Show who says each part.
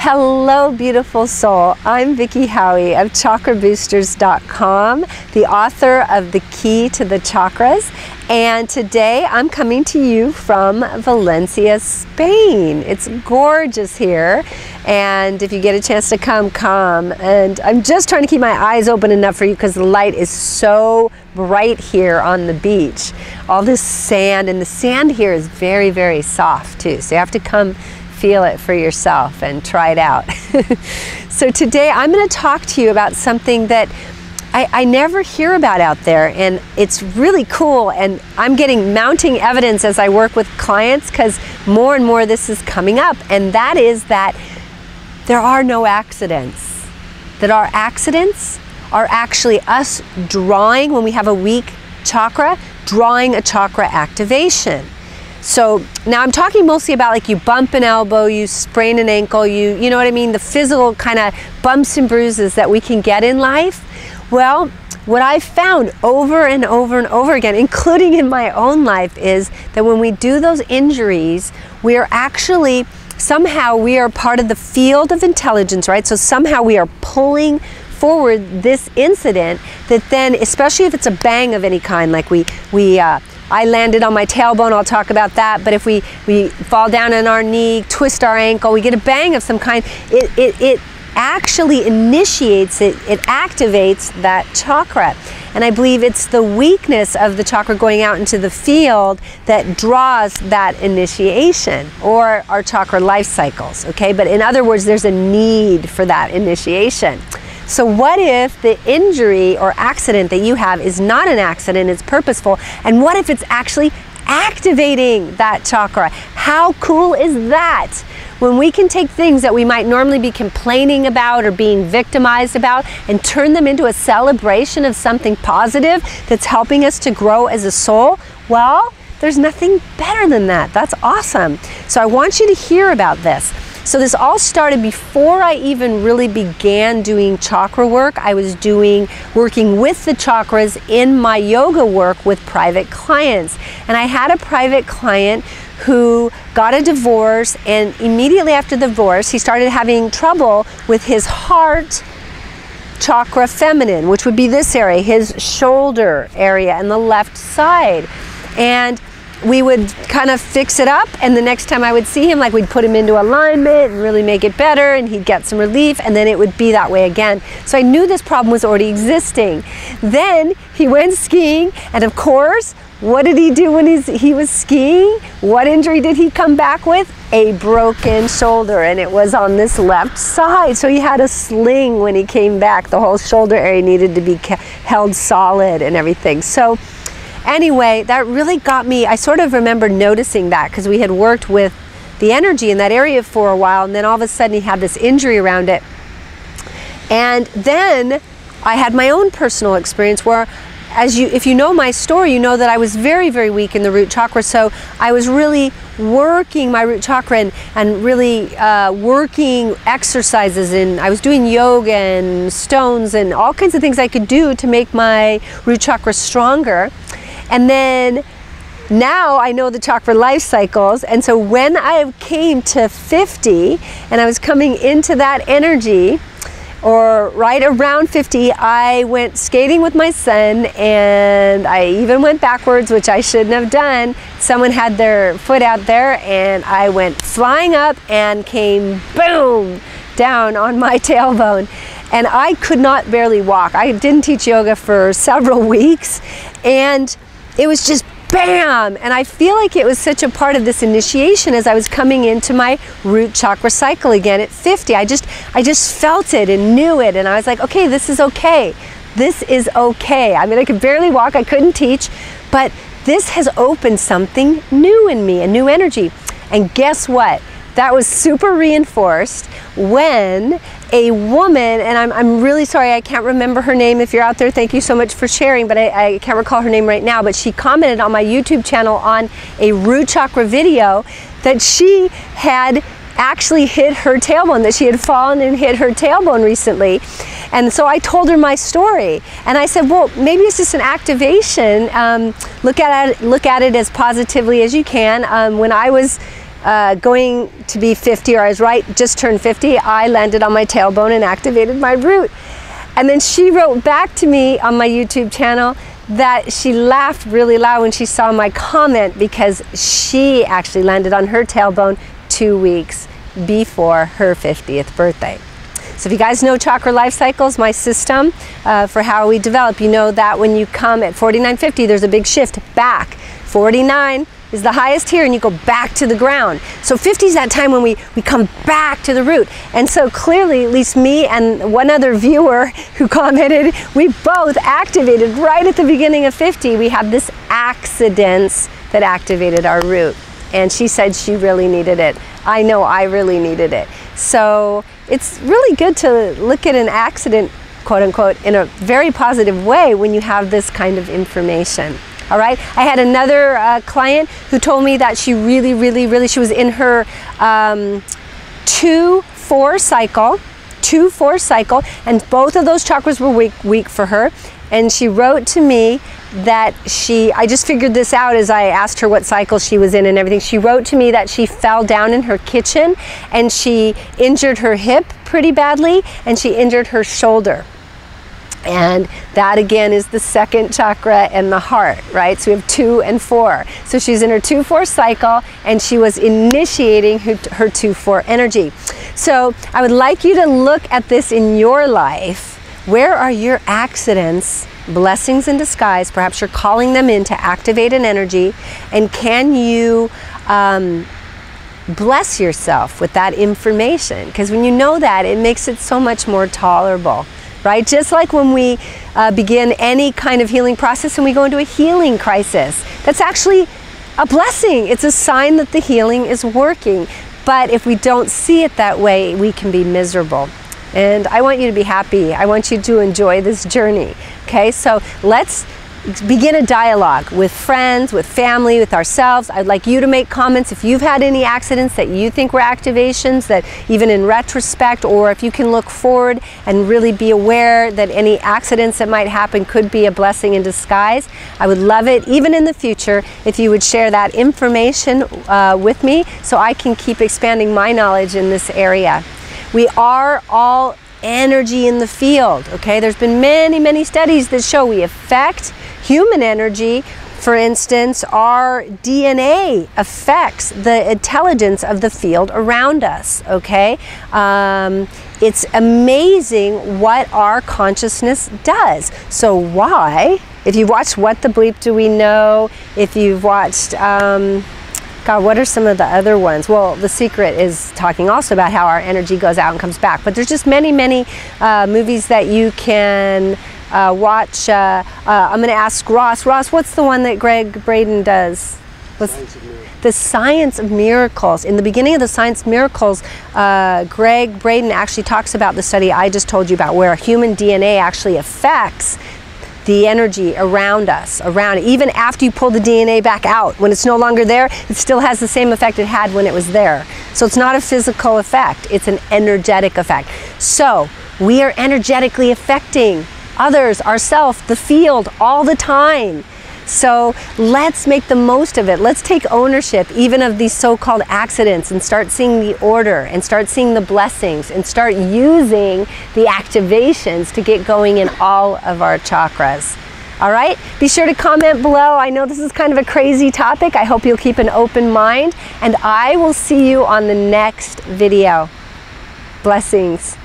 Speaker 1: Hello, beautiful soul. I'm Vicki Howie of ChakraBoosters.com, the author of The Key to the Chakras. And today I'm coming to you from Valencia, Spain. It's gorgeous here. And if you get a chance to come. And I'm just trying to keep my eyes open enough for you because the light is so bright here on the beach. All this sand, and the sand here is very, very soft too. So you have to come feel it for yourself and try it out. So today I'm going to talk to you about something that I never hear about out there, and it's really cool, and I'm getting mounting evidence as I work with clients because more and more this is coming up, and that is that there are no accidents. That our accidents are actually us drawing, when we have a weak chakra, drawing a chakra activation. So now I'm talking mostly about like you bump an elbow, you sprain an ankle, you know what I mean, the physical kind of bumps and bruises that we can get in life. Well, what I've found over and over and over again, including in my own life, is that when we do those injuries, we are actually, somehow we are part of the field of intelligence, right? So somehow we are pulling forward this incident that then, especially if it's a bang of any kind, like I landed on my tailbone, I'll talk about that, but if we fall down on our knee, twist our ankle, we get a bang of some kind, it actually initiates it activates that chakra. And I believe it's the weakness of the chakra going out into the field that draws that initiation, or our chakra life cycles, okay? But in other words, there's a need for that initiation. So what if the injury or accident that you have is not an accident, it's purposeful, and what if it's actually activating that chakra? How cool is that? When we can take things that we might normally be complaining about or being victimized about and turn them into a celebration of something positive that's helping us to grow as a soul, well, there's nothing better than that. That's awesome. So I want you to hear about this. So this all started before I even really began doing chakra work. I was working with the chakras in my yoga work with private clients. And I had a private client who got a divorce, and immediately after the divorce, he started having trouble with his heart chakra feminine, which would be this area, his shoulder area and the left side. And we would kind of fix it up, and the next time I would see him, like, we'd put him into alignment and really make it better, and he'd get some relief, and then it would be that way again. So I knew this problem was already existing. Then he went skiing, and of course, what did he do when he was skiing? What injury did he come back with? A broken shoulder, and it was on this left side. So he had a sling when he came back. The whole shoulder area needed to be held solid and everything. So anyway, that really got me. I sort of remember noticing that because we had worked with the energy in that area for a while, and then all of a sudden he had this injury around it. And then I had my own personal experience where, if you know my story, you know that I was very, very weak in the root chakra. So I was really working my root chakra and really working exercises, and I was doing yoga and stones and all kinds of things I could do to make my root chakra stronger. And then now I know the chakra life cycles, and so when I came to 50 and I was coming into that energy, or right around 50, I went skating with my son, and I even went backwards, which I shouldn't have done. Someone had their foot out there, and I went flying up and came boom down on my tailbone. And I could not barely walk. I didn't teach yoga for several weeks, and it was just bam! And I feel like it was such a part of this initiation as I was coming into my root chakra cycle again at 50. I just felt it and knew it, and I was like, okay, this is okay. This is okay. I mean, I could barely walk, I couldn't teach, but this has opened something new in me, a new energy. And guess what? That was super reinforced when a woman, and I'm really sorry, I can't remember her name. If you're out there, thank you so much for sharing, but I can't recall her name right now, but she commented on my YouTube channel on a root chakra video that she had actually hit her tailbone, that she had fallen and hit her tailbone recently. And so I told her my story, and I said, well, maybe it's just an activation. Look at it as positively as you can. When I was going to be 50, or I was right, just turned 50, I landed on my tailbone and activated my root. And then she wrote back to me on my YouTube channel that she laughed really loud when she saw my comment, because she actually landed on her tailbone 2 weeks before her 50th birthday. So if you guys know chakra life cycles, my system for how we develop, you know that when you come at 49, 50, there's a big shift back. 49 is the highest here, and you go back to the ground. So 50 is that time when we come back to the root. And so clearly, at least me and one other viewer who commented, we both activated right at the beginning of 50. We had this accidents that activated our root. And she said she really needed it. I know I really needed it. So it's really good to look at an accident, quote unquote, in a very positive way when you have this kind of information. All right. I had another client who told me that she really, she was in her 2-4 cycle, and both of those chakras were weak for her. And she wrote to me that I just figured this out as I asked her what cycle she was in and everything. She wrote to me that she fell down in her kitchen and she injured her hip pretty badly, and she injured her shoulder. And that again is the second chakra and the heart, right? So we have 2 and 4. So she's in her 2-4 cycle, and she was initiating her 2-4 energy. So I would like you to look at this in your life. Where are your accidents, blessings in disguise? Perhaps you're calling them in to activate an energy. And can you bless yourself with that information? Because when you know that, it makes it so much more tolerable. Right? Just like when we begin any kind of healing process and we go into a healing crisis, that's actually a blessing. It's a sign that the healing is working. But if we don't see it that way, we can be miserable. And I want you to be happy. I want you to enjoy this journey. Okay, so let's begin a dialogue with friends, with family, with ourselves. I'd like you to make comments if you've had any accidents that you think were activations, that even in retrospect, or if you can look forward and really be aware that any accidents that might happen could be a blessing in disguise. I would love it, even in the future, if you would share that information with me so I can keep expanding my knowledge in this area. We are all energy in the field, okay? There's been many studies that show we affect human energy. For instance, our DNA affects the intelligence of the field around us, okay? It's amazing what our consciousness does. So why, if you've watched What the Bleep Do We Know, if you've watched, God, what are some of the other ones? Well, The Secret is talking also about how our energy goes out and comes back. But there's just many movies that you can watch. I'm going to ask Ross. Ross, what's the one that Greg Braden does? The Science of Miracles. In the beginning of The Science of Miracles, Greg Braden actually talks about the study I just told you about, where human DNA actually affects the energy around us, even after you pull the DNA back out. When it's no longer there, it still has the same effect it had when it was there. So it's not a physical effect, it's an energetic effect. So we are energetically affecting others, ourselves, the field, all the time. So let's make the most of it. Let's take ownership even of these so-called accidents and start seeing the order and start seeing the blessings and start using the activations to get going in all of our chakras. All right, be sure to comment below. I know this is kind of a crazy topic. I hope you'll keep an open mind, and I will see you on the next video. Blessings.